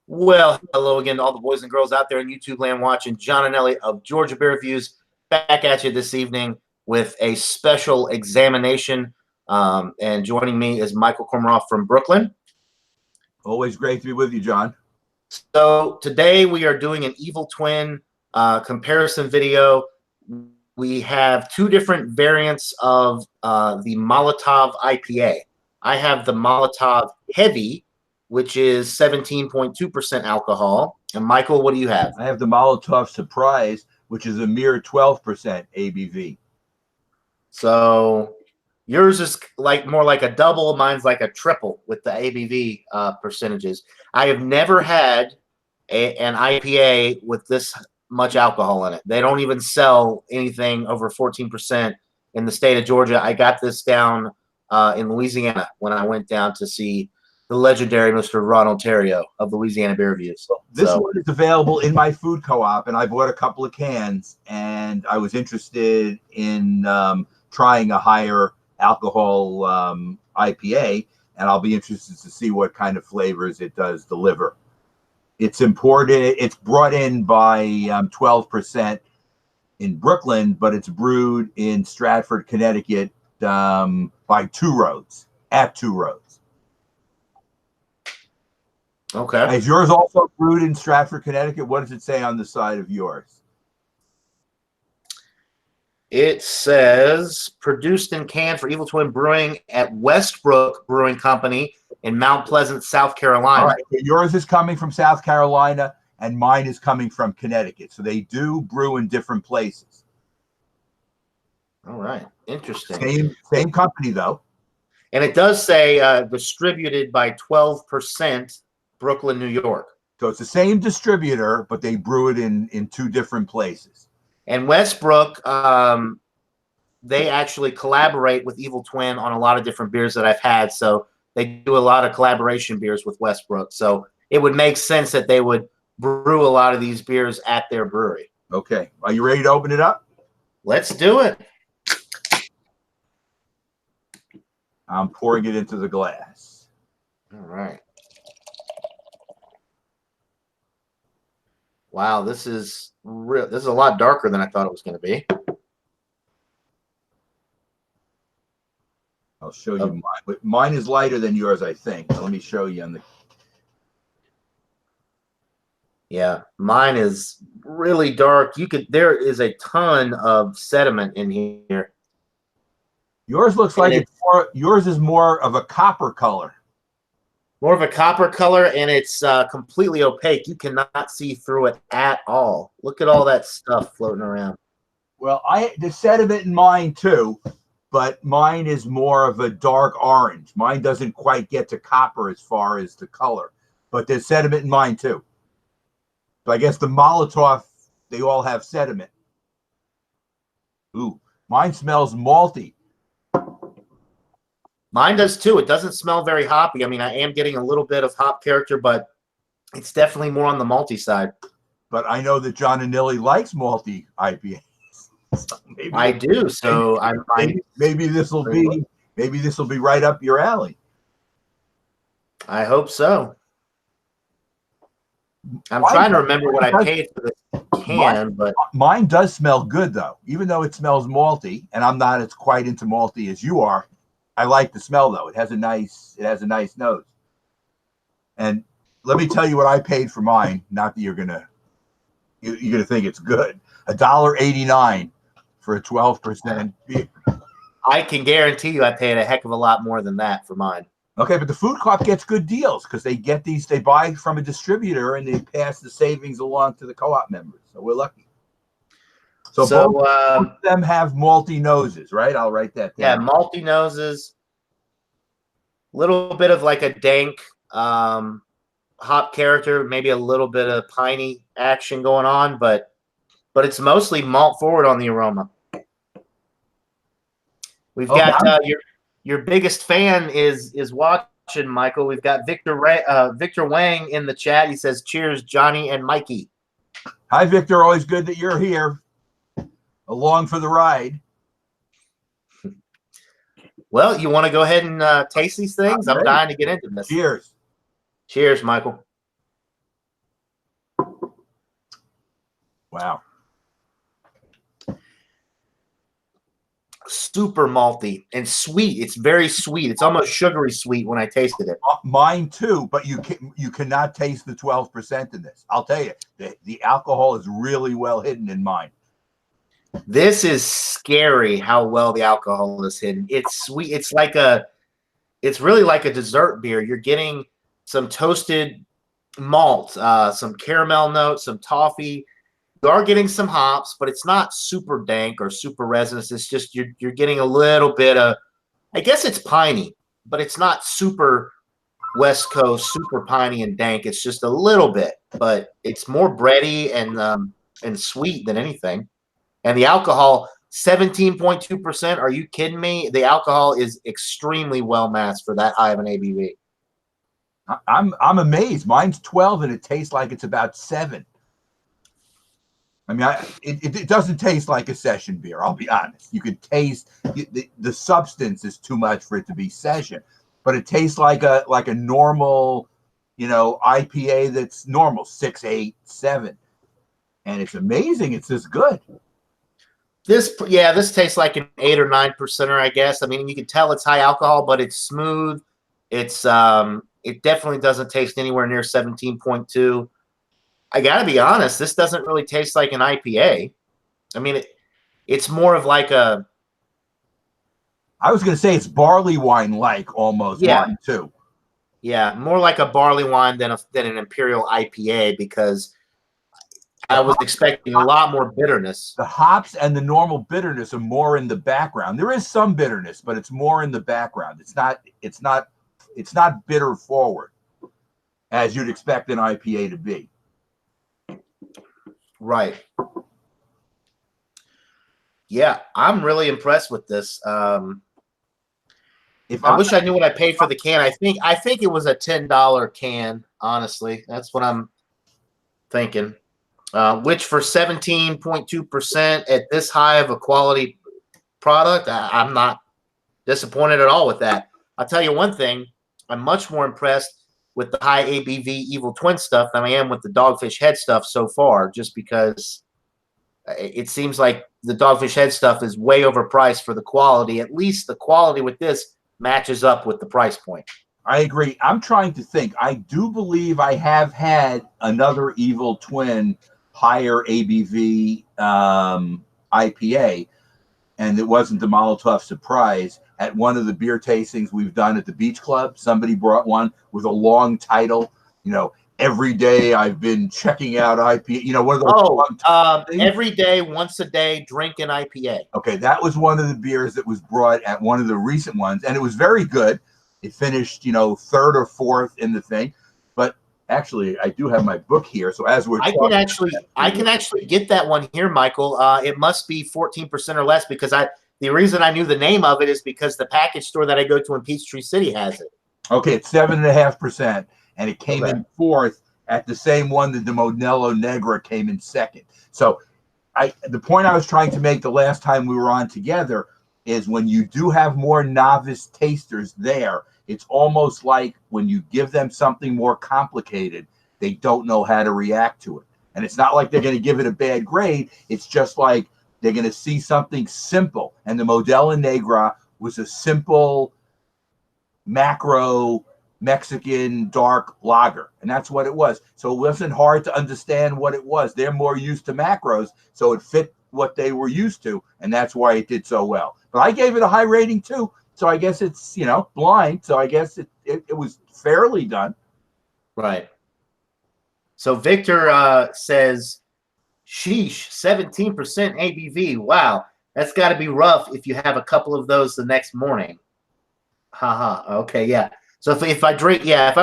Well, hello again to all the boys and girls out there in YouTube land watching. John and Ellie of Georgia Bear Views back at you this evening with a special examination. And joining me is Michael Komaroff from Brooklyn. Always great to be with you, John. So today we are doing an Evil Twin comparison video. We have two different variants of the Molotov IPA. I have the Molotov Heavy, which is 17.2% alcohol. And Michael, what do you have? I have the Molotov Surprise, which is a mere 12% ABV. So yours is more like a double. Mine's like a triple with the ABV percentages. I have never had an IPA with this much alcohol in it. They don't even sell anything over 14% in the state of Georgia. I got this down in Louisiana when I went down to see the legendary Mr. Ron Ontario of Louisiana Bear Views. This one is available in my food co-op, and I bought a couple of cans, and I was interested in trying a higher alcohol IPA, and I'll be interested to see what kind of flavors it does deliver. It's imported. It's brought in by 12% in Brooklyn, but it's brewed in Stratford, Connecticut by Two Roads, at Two Roads. Okay. Is yours also brewed in Stratford, Connecticut? What does it say on the side of yours? It says produced and canned for Evil Twin Brewing at Westbrook Brewing Company in Mount Pleasant, South Carolina. All right. So yours is coming from South Carolina, and mine is coming from Connecticut. So they do brew in different places. All right. Interesting. Same company, though. And it does say distributed by 12%. Brooklyn, New York. So it's the same distributor, but they brew it in two different places. And Westbrook, they actually collaborate with Evil Twin on a lot of different beers that I've had. So they do a lot of collaboration beers with Westbrook. So it would make sense that they would brew a lot of these beers at their brewery. Okay. Are you ready to open it up? Let's do it. I'm pouring it into the glass. All right. Wow, this is real. This is a lot darker than I thought it was going to be. I'll show you mine. But mine is lighter than yours, I think. Let me show you on the. Yeah, mine is really dark. There is a ton of sediment in here. Yours looks like yours is more of a copper color. More of a copper color, and it's completely opaque. You cannot see through it at all. Look at all that stuff floating around. Well, the sediment in mine too, but mine is more of a dark orange. Mine doesn't quite get to copper as far as the color, but there's sediment in mine too. So I guess the Molotov, they all have sediment. Ooh, mine smells malty. Mine does too. It doesn't smell very hoppy. I mean, I am getting a little bit of hop character, but it's definitely more on the malty side. But I know that John and Nilly likes malty IPAs. So I do. So maybe this will be right up your alley. I hope so. I'm trying to remember what I paid for this can, but mine does smell good though, even though it smells malty, and I'm not as quite into malty as you are. I like the smell though. It has a nice nose. And let me tell you what I paid for mine. Not that you're gonna think it's good. $1.89 for a 12% beer. I can guarantee you I paid a heck of a lot more than that for mine. Okay, but the food co-op gets good deals because they buy from a distributor and they pass the savings along to the co-op members. So we're lucky. So both of them have malty noses, right? I'll write that down. Yeah, malty noses. Little bit of like a dank hop character, maybe a little bit of piney action going on, but it's malt forward on the aroma. We've got your biggest fan is watching, Michael. We've got Victor Wang in the chat. He says, "Cheers, Johnny and Mikey." Hi, Victor. Always good that you're here, along for the ride. Well, you want to go ahead and taste these things? I'm dying to get into this. Cheers. Cheers, Michael. Wow. Super malty and sweet. It's very sweet. It's almost sugary sweet when I tasted it. Mine too, but you cannot taste the 12% in this. I'll tell you, the alcohol is really well hidden in mine. This is scary how well the alcohol is hidden. It's sweet. It's really like a dessert beer. You're getting some toasted malt, some caramel notes, some toffee. You are getting some hops, but it's not super dank or super resinous. It's just you're getting a little bit of, I guess it's piney, but it's not super West Coast, super piney and dank. It's just a little bit, but it's more bready and sweet than anything. And the alcohol, 17.2%. Are you kidding me? The alcohol is extremely well matched for that high of an ABV. I'm amazed. Mine's 12 and it tastes like it's about 7. I mean, it doesn't taste like a session beer. I'll be honest. You could taste the substance is too much for it to be session, but it tastes like a normal, IPA that's normal 6, 8, 7, and it's amazing. It's this good. This tastes like an 8 or 9%er, I guess. I mean, you can tell it's high alcohol, but it's smooth. It's it definitely doesn't taste anywhere near 17.2. I gotta be honest, this doesn't really taste like an IPA. I mean, it's more of like a. I was gonna say it's barley wine like almost. Yeah, mine too. Yeah, more like a barley wine than an imperial IPA, because I was expecting a lot more bitterness. The hops and the normal bitterness are more in the background. There is some bitterness, but it's more in the background. It's not bitter forward as you'd expect an IPA to be. Right. Yeah, I'm really impressed with this. I wish I knew what I paid for the can. I think it was a $10 can. Honestly, that's what I'm thinking. Which for 17.2% at this high of a quality product, I'm not disappointed at all with that. I'll tell you one thing: I'm much more impressed with the high ABV Evil Twin stuff than I am with the Dogfish Head stuff so far, just because it seems like the Dogfish Head stuff is way overpriced for the quality. At least the quality with this matches up with the price point. I agree. I'm trying to think. I do believe I have had another Evil Twin higher ABV IPA, and it wasn't the Molotov Surprise. At one of the beer tastings we've done at the Beach Club, somebody brought one with a long title, every day I've been checking out IPA, one of those. Every day, once a day, drink an IPA. Okay, that was one of the beers that was brought at one of the recent ones, and it was very good. It finished, 3rd or 4th in the thing. But actually, I do have my book here, so as we're talking, I can actually get that one here, Michael. It must be 14% or less, because the reason I knew the name of it is because the package store that I go to in Peachtree City has it. Okay, it's 7.5%, and it came in 4th at the same one that the Modelo Negra came in 2nd. So the point I was trying to make the last time we were on together is when you do have more novice tasters there, it's almost like when you give them something more complicated, they don't know how to react to it. And it's not like they're going to give it a bad grade. It's just like they're going to see something simple. And the Modelo Negra was a simple macro Mexican dark lager, and that's what it was. So it wasn't hard to understand what it was. They're more used to macros, so it fit what they were used to, and that's why it did so well. But I gave it a high rating too, so I guess it's blind, so I guess it was fairly done. Right. So Victor says, sheesh, 17% ABV. Wow, that's got to be rough if you have a couple of those the next morning. Haha. Okay, yeah. So if I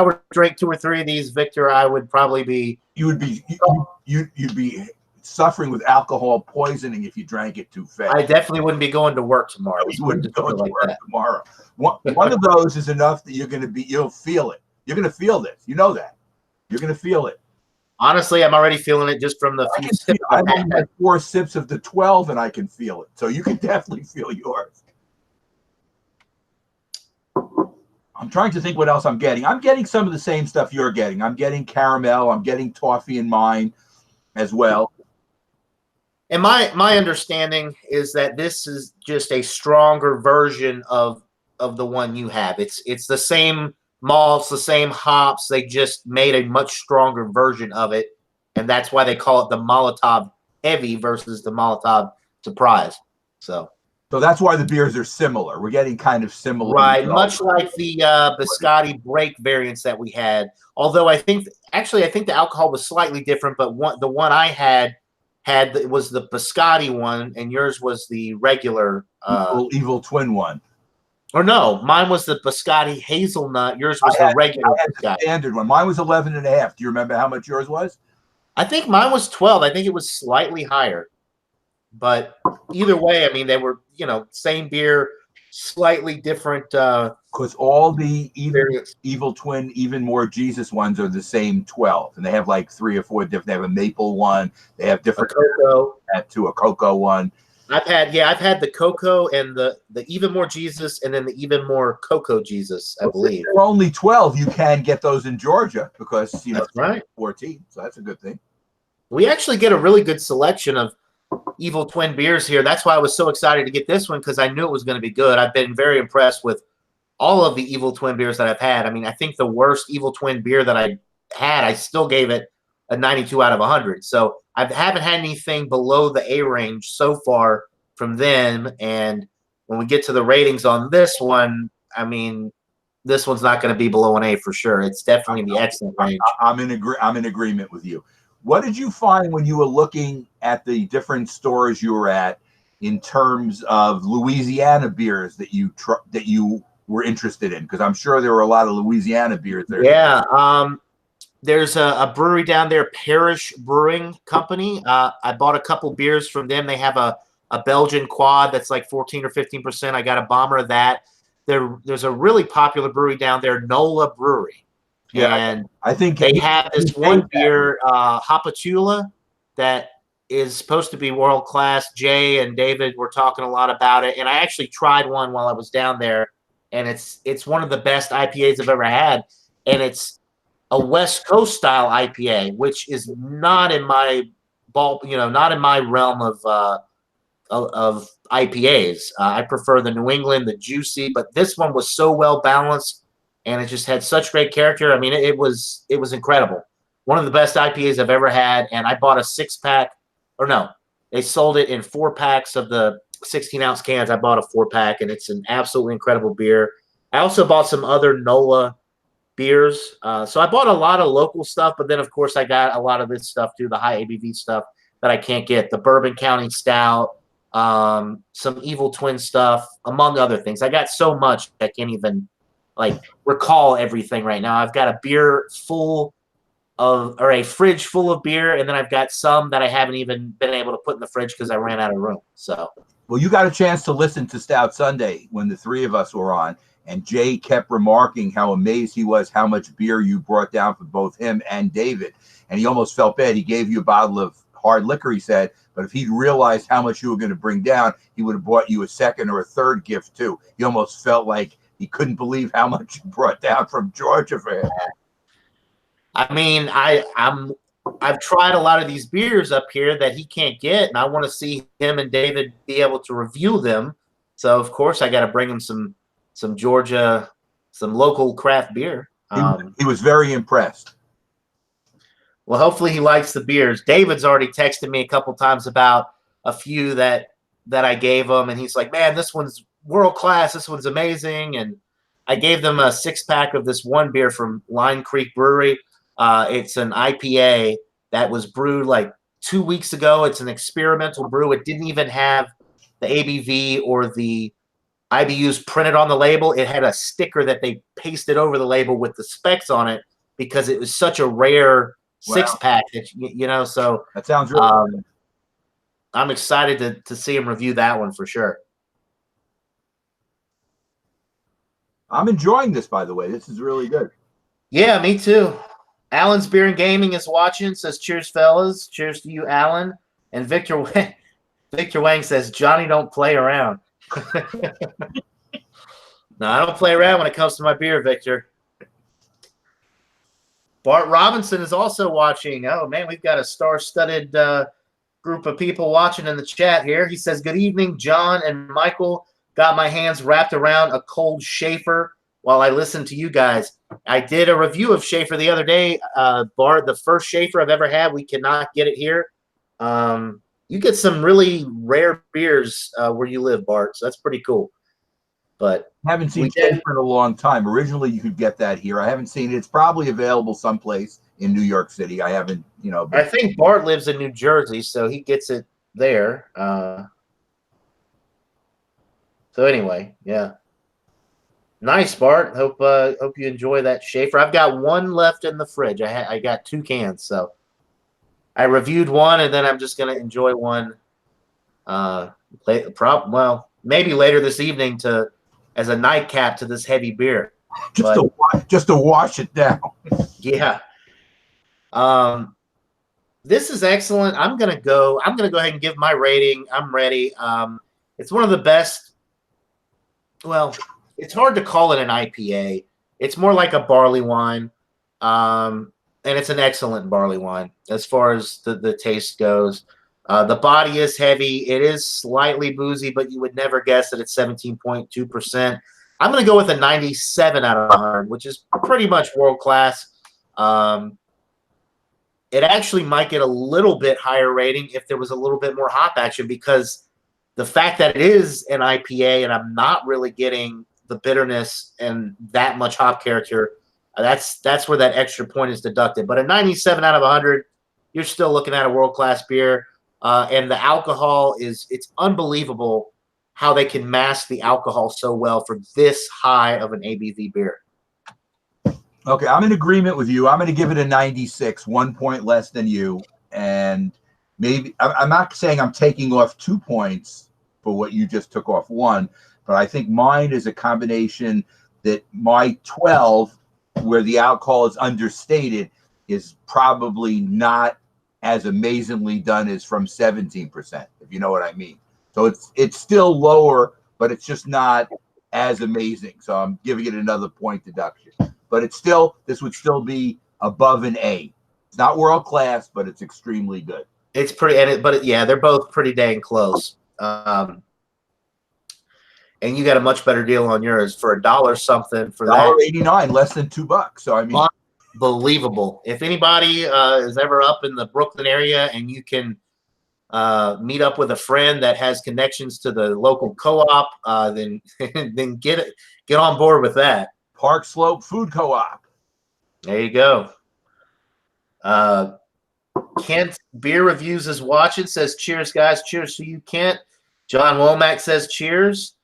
were to drink 2 or 3 of these, Victor, I would probably be. You'd be suffering with alcohol poisoning if you drank it too fast. I definitely wouldn't be going to work tomorrow. You wouldn't go to work tomorrow. One of those is enough that you'll feel it. You're going to feel this. You know that. You're going to feel it. Honestly, I'm already feeling it just from the few sips. I've had 4 sips of the 12 and I can feel it. So you can definitely feel yours. I'm trying to think what else I'm getting. I'm getting some of the same stuff you're getting. I'm getting caramel. I'm getting toffee in mine as well. And my understanding is that this is just a stronger version of the one you have. It's the same malts, the same hops. They just made a much stronger version of it, and that's why they call it the Molotov Heavy versus the Molotov Surprise. So that's why the beers are similar. We're getting kind of similar, right, much like the Biscotti Break variants that we had. Although I think the alcohol was slightly different, but the one I had was the Biscotti one, and yours was the regular evil twin one. Or no, mine was the Biscotti hazelnut. Yours was the regular the standard one. Mine was 11.5. Do you remember how much yours was? I think mine was 12. I think it was slightly higher. But either way, I mean, they were, same beer, slightly different. Because all the evil twin, even more Jesus ones are the same 12. And they have like 3 or 4 different. They have a maple one. They have different cocoa. A cocoa one. I've had the cocoa and the even more Jesus, and then the even more cocoa Jesus, I believe. There are only 12. You can get those in Georgia because that's right. 14. So that's a good thing. We actually get a really good selection of Evil Twin beers here. That's why I was so excited to get this one, because I knew it was going to be good. I've been very impressed with all of the Evil Twin beers that I've had. I mean, I think the worst Evil Twin beer that I had, I still gave it a 92 out of 100. So I haven't had anything below the A range so far from them. And when we get to the ratings on this one, I mean, this one's not going to be below an A for sure. It's definitely in the excellent range. I'm in agreement with you. What did you find when you were looking at the different stores you were at in terms of Louisiana beers that you were interested in? Because I'm sure there were a lot of Louisiana beers there. Yeah. There's a brewery down there, Parish Brewing Company. I bought a couple beers from them. They have a Belgian quad that's like 14 or 15%. I got a bomber of that. There's a really popular brewery down there, NOLA Brewery. Yeah, and I think they have this one beer, Hapachula, that is supposed to be world class. Jay and David were talking a lot about it, and I actually tried one while I was down there, and it's one of the best IPAs I've ever had, and it's a West Coast style IPA, which is not in my not in my realm of IPAs. I prefer the New England, the juicy, but this one was so well balanced, and it just had such great character. I mean, it was incredible. One of the best IPAs I've ever had, and I bought a 6-pack, or no, they sold it in 4 packs of the 16-ounce cans. I bought a 4-pack, and it's an absolutely incredible beer. I also bought some other NOLA beers. So I bought a lot of local stuff, but then, of course, I got a lot of this stuff too, the high ABV stuff that I can't get. The Bourbon County Stout, some Evil Twin stuff, among other things. I got so much I can't even recall everything right now. I've got a fridge full of beer, and then I've got some that I haven't even been able to put in the fridge because I ran out of room. So, well, you got a chance to listen to Stout Sunday when the 3 of us were on, and Jay kept remarking how amazed he was how much beer you brought down for both him and David, and he almost felt bad. He gave you a bottle of hard liquor, he said, but if he'd realized how much you were going to bring down, he would have bought you a second or a third gift too. He almost felt like he couldn't believe how much you brought down from Georgia for him. I mean, I've tried a lot of these beers up here that he can't get, and I want to see him and David be able to review them. So of course I got to bring him some Georgia, some local craft beer. He was very impressed. Well, hopefully he likes the beers. David's already texted me a couple times about a few that I gave him, and he's like, man, this one's world class. This one's amazing. And I gave them a 6-pack of this one beer from Line Creek Brewery. It's an IPA that was brewed like 2 weeks ago. It's an experimental brew. It didn't even have the ABV or the IBUs printed on the label. It had a sticker that they pasted over the label with the specs on it because it was such a rare 6-pack that so that sounds really good. I'm excited to see him review that one for sure. I'm enjoying this, by the way. This is really good. Yeah, me too. Alan's Beer and Gaming is watching, says cheers, fellas. Cheers to you, Alan. And Victor Wang says, Johnny don't play around. No, I don't play around when it comes to my beer, Victor. Bart Robinson is also watching. Oh, man, we've got a star-studded group of people watching in the chat here. He says, "Good evening, John and Michael. Got my hands wrapped around a cold Schaefer while I listen to you guys. I did a review of Schaefer the other day. Bart, the first Schaefer I've ever had. We cannot get it here. You get some really rare beers where you live, Bart. So that's pretty cool. But haven't seen Schaefer in a long time. Originally, you could get that here. I haven't seen it. It's probably available someplace in New York City. I haven't, I think Bart lives in New Jersey, so he gets it there. So anyway, yeah. Nice, Bart. Hope you enjoy that Schaefer. I've got one left in the fridge. I got 2 cans, so I reviewed one, and then I'm just gonna enjoy one. Maybe later this evening as a nightcap to this heavy beer. Just to wash it down. Yeah. This is excellent. I'm gonna go ahead and give my rating. I'm ready. It's one of the best. Well, it's hard to call it an IPA. It's more like a barley wine. And it's an excellent barley wine as far as the taste goes. The body is heavy. It is slightly boozy, but you would never guess that it's 17.2%. I'm going to go with a 97 out of 100, which is pretty much world class. It actually might get a little bit higher rating if there was a little bit more hop action, because the fact that it is an IPA and I'm not really getting the bitterness and that much hop character, that's where that extra point is deducted. But a 97 out of 100, you're still looking at a world-class beer. And the alcohol it's unbelievable how they can mask the alcohol so well for this high of an ABV beer. Okay, I'm in agreement with you. I'm going to give it a 96, 1 point less than you. And maybe I'm not saying I'm taking off 2 points for what you just took off 1, but I think mine is a combination that my 12, where the alcohol is understated, is probably not as amazingly done as from 17%, if you know what I mean. So it's still lower, but it's just not as amazing. So I'm giving it another point deduction. But this would still be above an A. It's not world class, but it's extremely good. It's pretty, they're both pretty dang close. And you got a much better deal on yours for $1 something for that. $1.89, less than $2. So I mean, unbelievable. If anybody is ever up in the Brooklyn area and you can meet up with a friend that has connections to the local co-op, then get on board with that. Park Slope Food Co-op. There you go. Kent Beer Reviews is watching, says cheers, guys. Cheers to you, Kent. John Womack says cheers.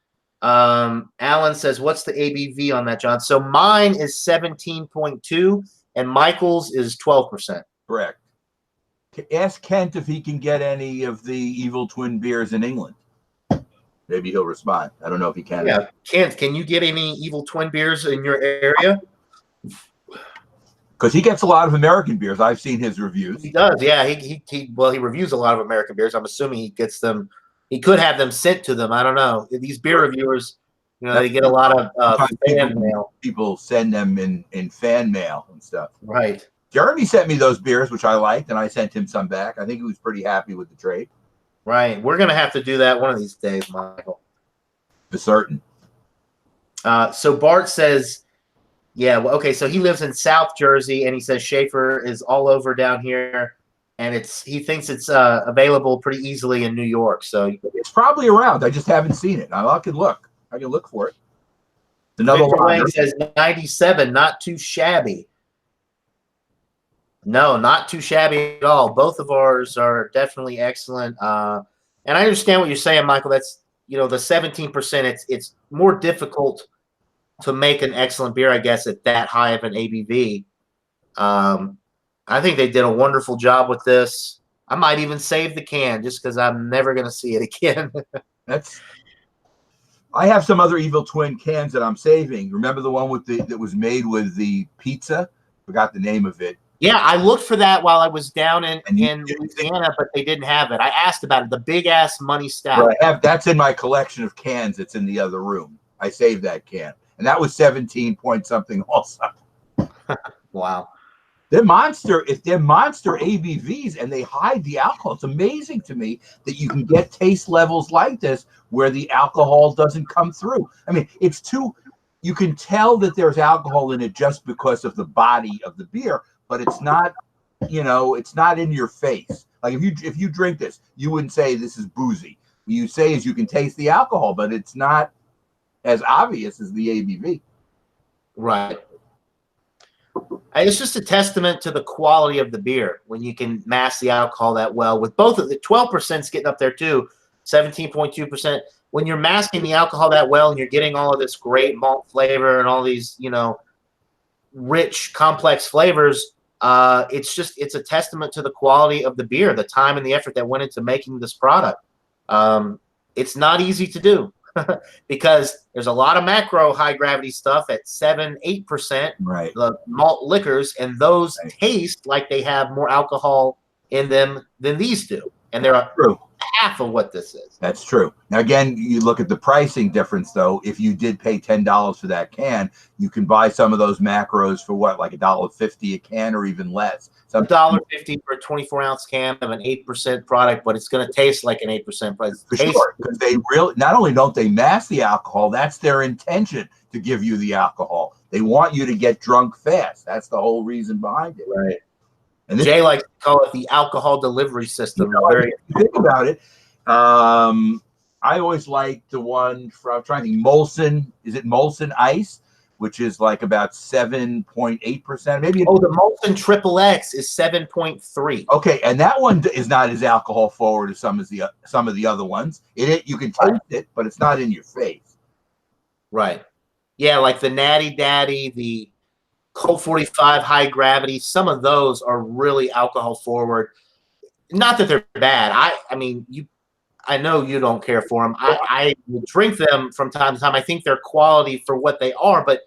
Alan says, what's the ABV on that, John? So mine is 17.2 and Michael's is 12%. Correct. Ask Kent if he can get any of the Evil Twin beers in England. Maybe he'll respond. I don't know if he can. Yeah, Kent, can you get any Evil Twin beers in your area? Because he gets a lot of American beers. I've seen his reviews. He does, yeah. He reviews a lot of American beers. I'm assuming he gets them. He could have them sent to them. I don't know. These beer reviewers, they get a lot of fan mail. People send them in fan mail and stuff. Right. Jeremy sent me those beers, which I liked, and I sent him some back. I think he was pretty happy with the trade. Right. We're going to have to do that one of these days, Michael. For certain. So Bart says, yeah, well, okay, so he lives in South Jersey, and he says Schaefer is all over down here, and he thinks it's available pretty easily in New York. So it's probably around. I just haven't seen it. I can look. I can look for it. Another one says 97, not too shabby. No, not too shabby at all. Both of ours are definitely excellent. And I understand what you're saying, Michael. That's, the 17%, it's more difficult to make an excellent beer, I guess, at that high of an ABV. I think they did a wonderful job with this. I might even save the can just because I'm never going to see it again. I have some other Evil Twin cans that I'm saving. Remember the one that was made with the pizza? Forgot the name of it. Yeah, I looked for that while I was down in Louisiana, but they didn't have it. I asked about it. The big ass money stout. Well, that's in my collection of cans. That's in the other room. I saved that can, and that was 17 point something also. Wow. They're monster. If they're monster ABVs and they hide the alcohol, it's amazing to me that you can get taste levels like this where the alcohol doesn't come through. I mean, it's too. You can tell that there's alcohol in it just because of the body of the beer, but it's not. It's not in your face. Like if you drink this, you wouldn't say this is boozy. What you say is you can taste the alcohol, but it's not as obvious as the ABV. Right. It's just a testament to the quality of the beer when you can mask the alcohol that well. With both of the 12% is getting up there too, 17.2%. When you're masking the alcohol that well and you're getting all of this great malt flavor and all these, rich, complex flavors, it's a testament to the quality of the beer, the time and the effort that went into making this product. It's not easy to do. Because there's a lot of macro high gravity stuff at 7-8%, right? The malt liquors, and those taste like they have more alcohol in them than these do, and they're True. half of what this is. That's true. Now again, you look at the pricing difference though. If you did pay $10 for that can, you can buy some of those macros for what, like $1.50 a can or even less. $1.50 for a 24-ounce can of an 8% product, but it's going to taste like an 8% product. For sure, because they really not only don't they mask the alcohol, that's their intention to give you the alcohol. They want you to get drunk fast. That's the whole reason behind it. Right. And Jay likes to call it the alcohol delivery system. If you think about it, I always like the one from, I'm trying to think, Molson. Is it Molson Ice? Which is like about 7.8%, maybe. Oh, the Molson Triple X is 7.3. Okay, and that one is not as alcohol forward as some of the other ones. You can taste it, but it's not in your face. Right. Yeah, like the Natty Daddy, the Colt 45 High Gravity. Some of those are really alcohol forward. Not that they're bad. I know you don't care for them. I will drink them from time to time. I think they're quality for what they are, but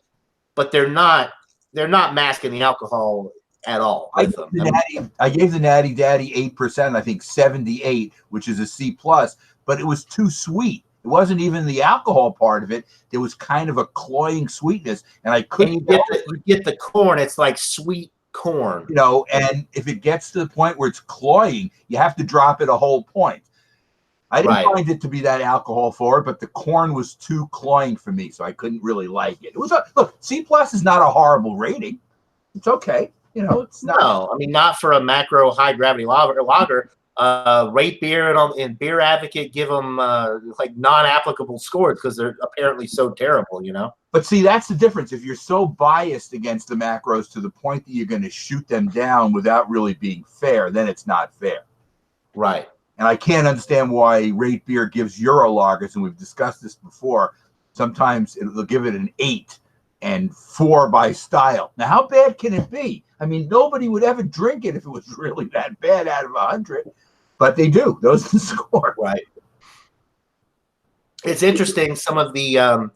they're not masking the alcohol at all. I gave the Natty Daddy 8%, I think 78, which is a C+, but it was too sweet. It wasn't even the alcohol part of it. There was kind of a cloying sweetness, and I couldn't. And you get the corn. It's like sweet corn. And if it gets to the point where it's cloying, you have to drop it a whole point. I didn't find it to be that alcohol forward, but the corn was too cloying for me, so I couldn't really like it. It was look, C+ is not a horrible rating. It's okay. It's not. No, not for a macro high gravity lager. Rate Beer and Beer Advocate give them like non-applicable scores because they're apparently so terrible. But see, that's the difference. If you're so biased against the macros to the point that you're going to shoot them down without really being fair, then it's not fair. Right. And I can't understand why Rate Beer gives Euro lagers, and we've discussed this before. Sometimes they'll give it an 8 and 4 by style. Now, how bad can it be? Nobody would ever drink it if it was really that bad out of 100, but they do. Those are the score. Right. It's interesting. Some of the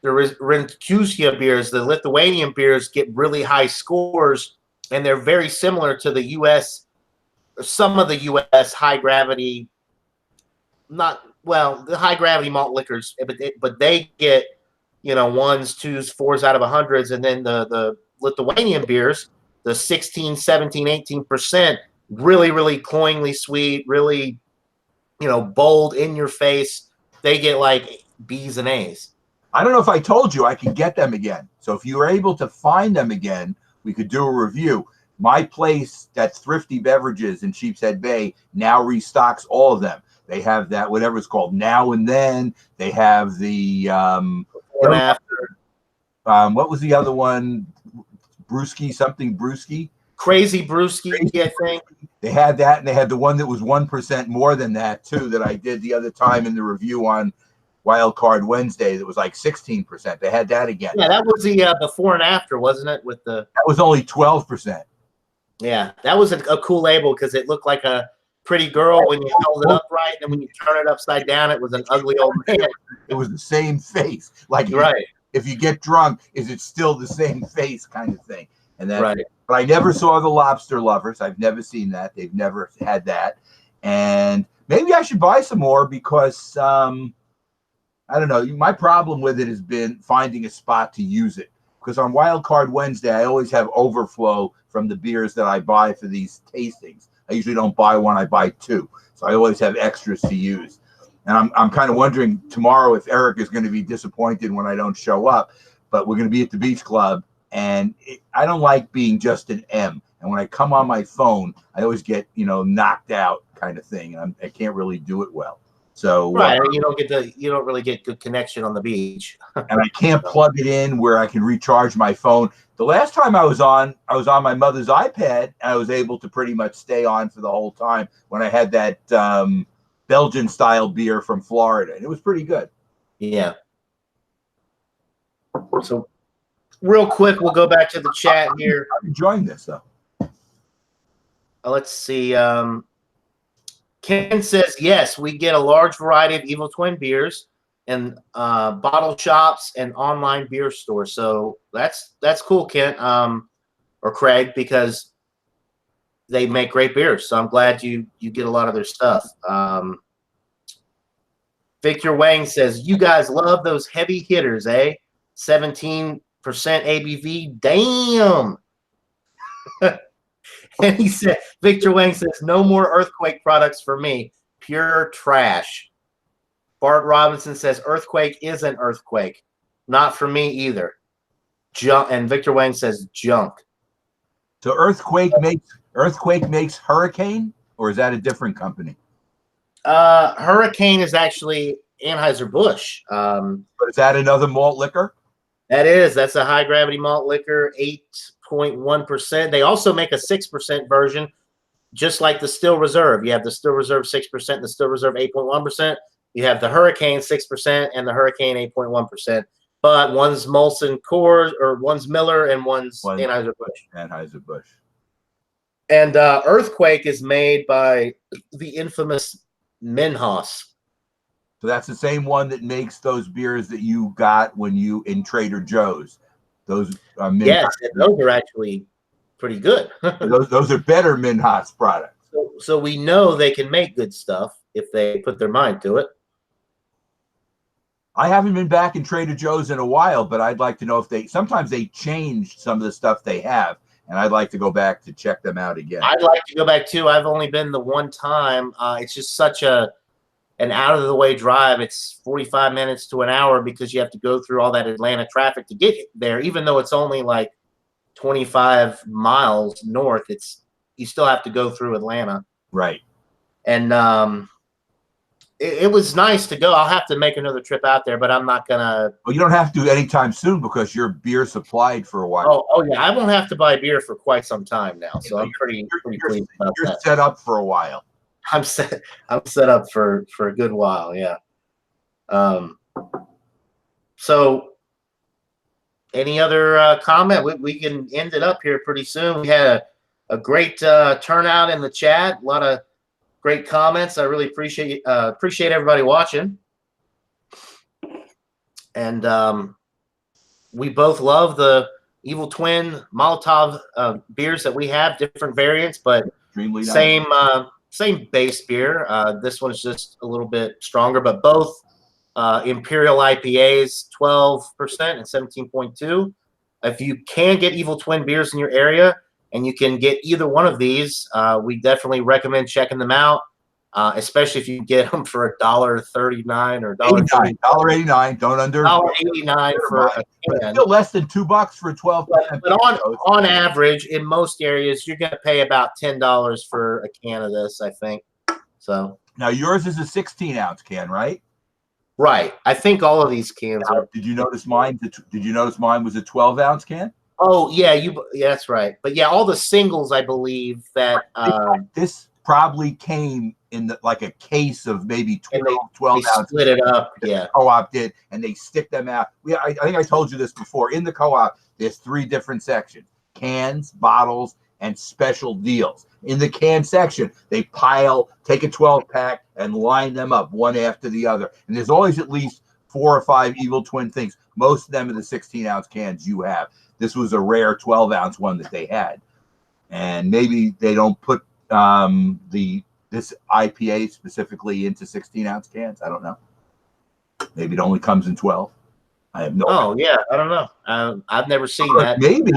Rinkusia beers, the Lithuanian beers, get really high scores, and they're very similar to the U.S. Some of the U.S. high gravity, the high gravity malt liquors, but they get 1s, 2s, 4s out of 100s, and then the Lithuanian beers, the 16, 17, 18%, really, really cloyingly sweet, really, bold in your face. They get like B's and A's. I don't know if I told you I could get them again. So if you were able to find them again, we could do a review. My place, that Thrifty Beverages in Sheepshead Bay, now restocks all of them. They have that, whatever it's called, Now and Then. They have the Before and after. What was the other one? Brewski. Crazy Brewski, I think. They had that, and they had the one that was 1% more than that too, that I did the other time in the review on Wild Card Wednesday. That was like 16%. They had that again. Yeah, that was the before and after, wasn't it? That was only 12%. Yeah, that was a cool label because it looked like a pretty girl when you held it upright, and when you turn it upside down, it was an ugly old man. It was the same face. Like, right. If you get drunk, is it still the same face kind of thing? And then, right. But I never saw the Lobster Lovers. I've never seen that. They've never had that. And maybe I should buy some more because I don't know. My problem with it has been finding a spot to use it. because on Wild Card Wednesday, I always have overflow from the beers that I buy for these tastings. I usually don't buy one, I buy two. So I always have extras to use. And I'm kind of wondering tomorrow if Eric is going to be disappointed when I don't show up, but we're going to be at the Beach Club, and I don't like being just an M. And when I come on my phone, I always get, knocked out kind of thing. And I can't really do it well. So right, you don't really get good connection on the beach. And I can't plug it in where I can recharge my phone. The last time I was on my mother's iPad, and I was able to pretty much stay on for the whole time when I had that Belgian style beer from Florida. And it was pretty good. Yeah. So real quick, we'll go back to the chat here. I'm enjoying this though. Let's see. Ken says, yes, we get a large variety of Evil Twin beers and bottle shops and online beer stores. So that's cool, Ken, or Craig, because they make great beers. So I'm glad you get a lot of their stuff. Victor Wang says, you guys love those heavy hitters, eh? 17% ABV. Damn. And he said, Victor Wang says, no more Earthquake products for me. Pure trash. Bart Robinson says, Earthquake is an Earthquake. Not for me either. Junk. And Victor Wang says, junk. So Earthquake makes Hurricane, or is that a different company? Hurricane is actually Anheuser-Busch. But is that another malt liquor? That's a high gravity malt liquor, 8.1%. They also make a 6% version, just like the Still Reserve. You have the Still Reserve 6%, the Still Reserve 8.1%. You have the Hurricane 6% and the Hurricane 8.1%. But one's Molson Coors, or one's Miller, and one's Anheuser-Busch. Anheuser-Busch. And Earthquake is made by the infamous Minhas. So that's the same one that makes those beers that you got when you in Trader Joe's. Those yes, and those are actually pretty good. those are better Minhas products. So we know they can make good stuff if they put their mind to it. I haven't been back in Trader Joe's in a while, but I'd like to know if sometimes they change some of the stuff they have, and I'd like to go back to check them out again. I'd like to go back too. I've only been the one time. It's just such an out of the way drive. It's 45 minutes to an hour because you have to go through all that Atlanta traffic to get there. Even though it's only like 25 miles north, you still have to go through Atlanta. Right. And it was nice to go. I'll have to make another trip out there, but I'm not gonna. Well, you don't have to anytime soon because your beer supplied for a while. Oh yeah, I won't have to buy beer for quite some time now, so I'm pretty pleased about that. You're set up for a while. I'm set up for a good while, yeah. So any other comment? We can end it up here pretty soon. We had a great turnout in the chat, a lot of great comments. I really appreciate everybody watching. And we both love the Evil Twin Molotov beers that we have, different variants, but same base beer. This one's just a little bit stronger, but both Imperial IPAs, 12% and 17.2. If you can get Evil Twin beers in your area and you can get either one of these, we definitely recommend checking them out, especially if you get them for $1.39 or $1.89. Don't under $1.89 for a can. It's still less than $2 for a 12. But on average, in most areas, you're going to pay about $10 for a can of this, I think. So now yours is a 16-ounce can, right? Right. I think all of these cans are. Did you notice mine? Did you notice mine was a 12-ounce can? Oh yeah, yeah, that's right. But yeah, all the singles, I believe that this probably came in like a case of maybe 12 ounces. Split it up. Yeah. Co-op did, and they stick them out. I think I told you this before. In the co-op, there's 3 different sections: cans, bottles, and special deals. In the can section, they take a 12-pack and line them up one after the other. And there's always at least 4 or 5 Evil Twin things. Most of them are the 16-ounce cans you have. This was a rare 12-ounce one that they had. And maybe they don't put this IPA specifically into 16-ounce cans. I don't know. Maybe it only comes in 12. I have no Oh yeah, I don't know. I've never seen that. Maybe.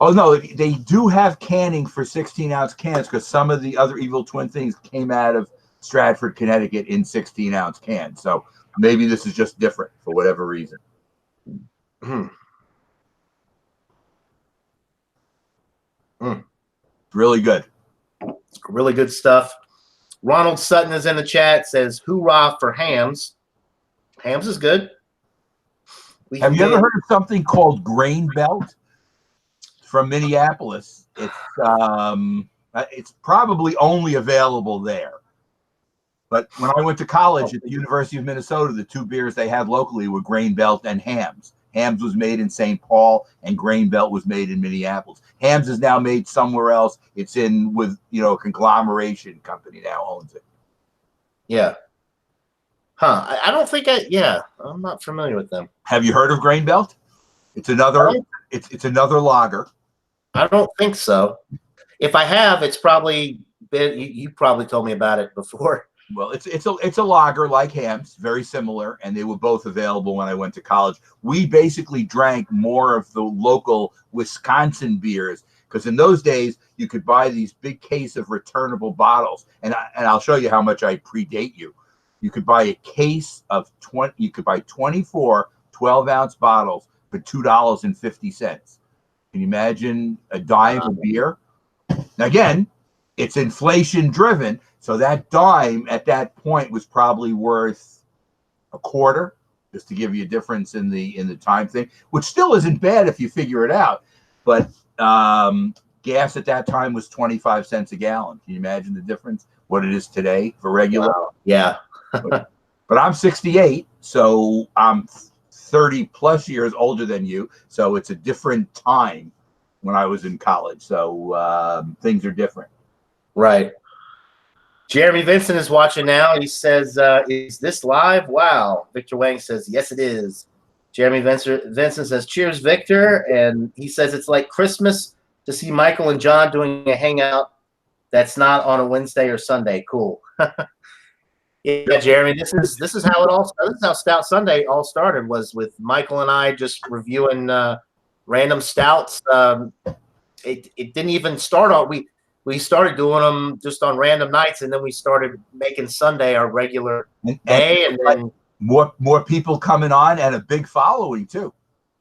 Oh, no, they do have canning for 16-ounce cans because some of the other Evil Twin things came out of Stratford, Connecticut in 16-ounce cans. So maybe this is just different for whatever reason. Hmm. Really good. Really good stuff. Ronald Sutton is in the chat, says, hoorah for hams. Hams is good. Have you ever heard of something called Grain Belt from Minneapolis? It's probably only available there. But when I went to college at the University of Minnesota, the two beers they had locally were Grain Belt and Hams. Hams was made in St. Paul, and Grain Belt was made in Minneapolis. Hams is now made somewhere else. It's in with a conglomeration company now owns it. Yeah. Huh. I don't think I'm not familiar with them. Have you heard of Grain Belt? It's another it's another lager. I don't think so. If I have, it's probably been you probably told me about it before. Well, it's a lager like Hams, very similar, and they were both available when I went to college. We basically drank more of the local Wisconsin beers because in those days you could buy these big case of returnable bottles, and I'll show you how much I predate you. You could buy a case of 20. You could buy 24 12-ounce bottles for $2.50. Can you imagine a dime of beer? Now again, it's inflation driven. So that dime at that point was probably worth a quarter, just to give you a difference in the time thing, which still isn't bad if you figure it out. But gas at that time was 25 cents a gallon. Can you imagine the difference? What it is today for regular? Wow. Yeah. but I'm 68, so I'm 30 plus years older than you. So it's a different time when I was in college. So things are different. Right. Jeremy Vincent is watching now. He says, is this live? Wow. Victor Wang says, yes, it is. Jeremy Vincent says, cheers, Victor. And he says it's like Christmas to see Michael and John doing a hangout that's not on a Wednesday or Sunday. Cool. Yeah, Jeremy, this is how it all started. This is how Stout Sunday all started, was with Michael and I just reviewing random stouts. It didn't even start on we started doing them just on random nights, and then we started making Sunday our regular day, and then more people coming on and a big following too.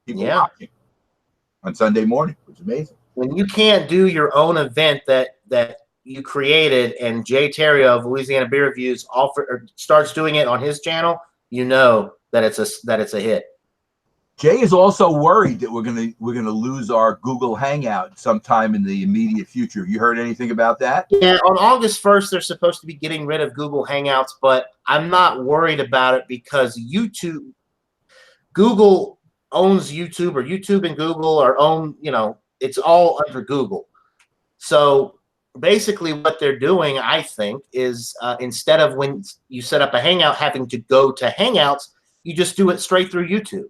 People watching on Sunday morning, which is amazing. When you can't do your own event that you created, and Jay Terry of Louisiana Beer Reviews starts doing it on his channel, you know that it's a hit. Jay is also worried that we're gonna lose our Google Hangout sometime in the immediate future. Have you heard anything about that? Yeah, on August 1st, they're supposed to be getting rid of Google Hangouts, but I'm not worried about it because Google owns YouTube, or YouTube and Google are own, it's all under Google. So basically what they're doing, I think, is instead of when you set up a Hangout having to go to Hangouts, you just do it straight through YouTube.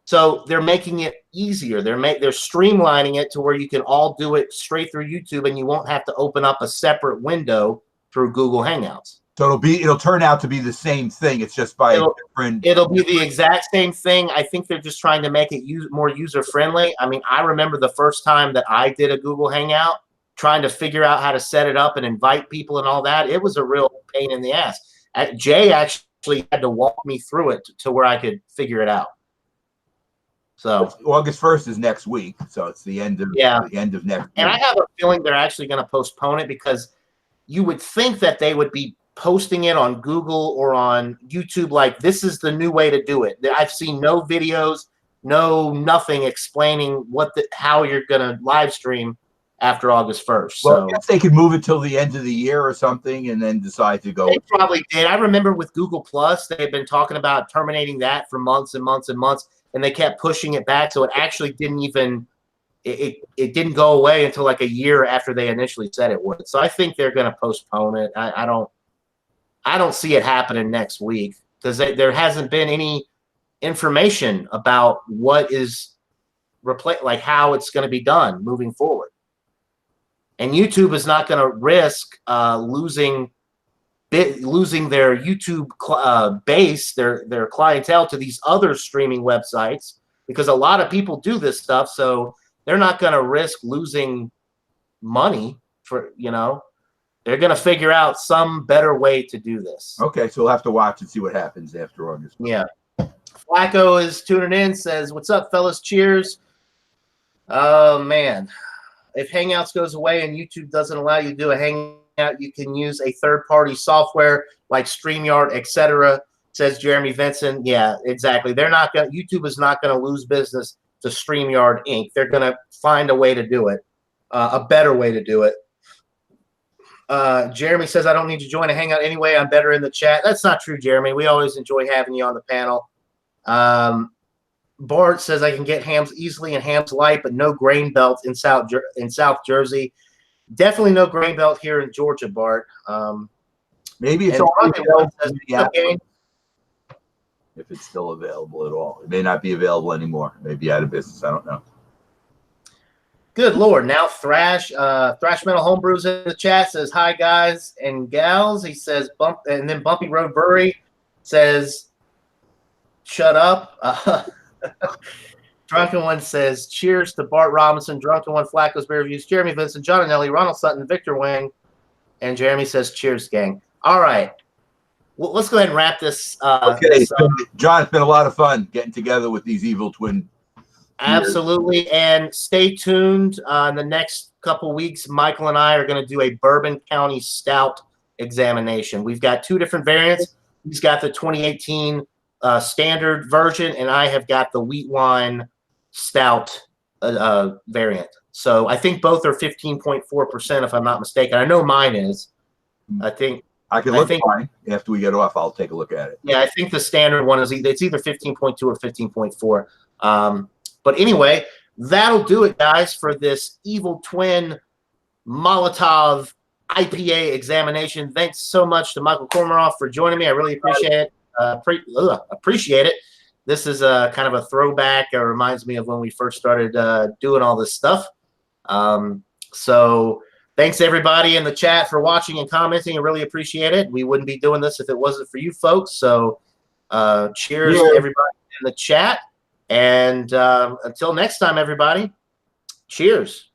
So they're making it easier. They're streamlining it to where you can all do it straight through YouTube, and you won't have to open up a separate window through Google Hangouts. So it'll turn out to be the same thing. It's just by different. It'll be the exact same thing. I think they're just trying to make it more user friendly. I mean, I remember the first time that I did a Google Hangout, trying to figure out how to set it up and invite people and all that. It was a real pain in the ass. Jay actually had to walk me through it to where I could figure it out. So August 1st is next week, so it's the end of next week. And I have a feeling they're actually going to postpone it, because you would think that they would be posting it on Google or on YouTube like, this is the new way to do it. I've seen no videos, nothing explaining how you're going to live stream after August 1st. Well, I guess they could move it till the end of the year or something and then decide to go. They probably did. I remember with Google Plus, they had been talking about terminating that for months and months and months, and they kept pushing it back. So it actually didn't even it didn't go away until like a year after they initially said it would. So I think they're going to postpone it. I don't see it happening next week, because there hasn't been any information about what is like how it's going to be done moving forward. And YouTube is not going to risk losing losing their YouTube base, their clientele to these other streaming websites, because a lot of people do this stuff. So they're not going to risk losing money for, they're going to figure out some better way to do this. Okay, so we'll have to watch and see what happens after August. Yeah. Flacco is tuning in, says, "What's up, fellas? Cheers." Oh, man. If Hangouts goes away and YouTube doesn't allow you to do a Hangout, you can use a third-party software like StreamYard, etc., says Jeremy Vincent. Yeah, exactly. YouTube is not going to lose business to StreamYard Inc. They're going to find a way to do it, a better way to do it. Jeremy says, "I don't need to join a Hangout anyway. I'm better in the chat." That's not true, Jeremy. We always enjoy having you on the panel. Bart says, "I can get hams easily in Hams Light, but no grain belt in South Jersey." Definitely no grain belt here in Georgia, Bart. Maybe it's only available if it's still available at all. It may not be available anymore. It may be out of business. I don't know. Good Lord. Now Thrash Metal Homebrews in the chat says, "Hi, guys and gals." He says, and then Bumpy Road Brewery says, "Shut up." Drunken One says, "Cheers to Bart Robinson." Drunken One, Flacco's Beer Reviews, Jeremy Vincent, John Anelli, Ronald Sutton, Victor Wang, and Jeremy says, "Cheers, gang." All right. Well, let's go ahead and wrap this. Okay, John, it's been a lot of fun getting together with these evil twin. Absolutely. And stay tuned. In the next couple weeks, Michael and I are going to do a Bourbon County Stout examination. We've got two different variants. He's got the 2018 standard version, and I have got the wheat wine stout variant. So I think both are 15.4%, if I'm not mistaken. I know mine is. I think I can look fine after we get off. I'll take a look at it. Yeah, I think the standard one is either 15.2 or 15.4. But anyway, that'll do it, guys, for this Evil Twin Molotov IPA examination. Thanks so much to Michael Komaroff for joining me. I really appreciate it. Appreciate it. This is a kind of a throwback. It reminds me of when we first started doing all this stuff. So thanks everybody in the chat for watching and commenting. I really appreciate it. We wouldn't be doing this if it wasn't for you folks. So cheers to everybody in the chat. And until next time, everybody, cheers.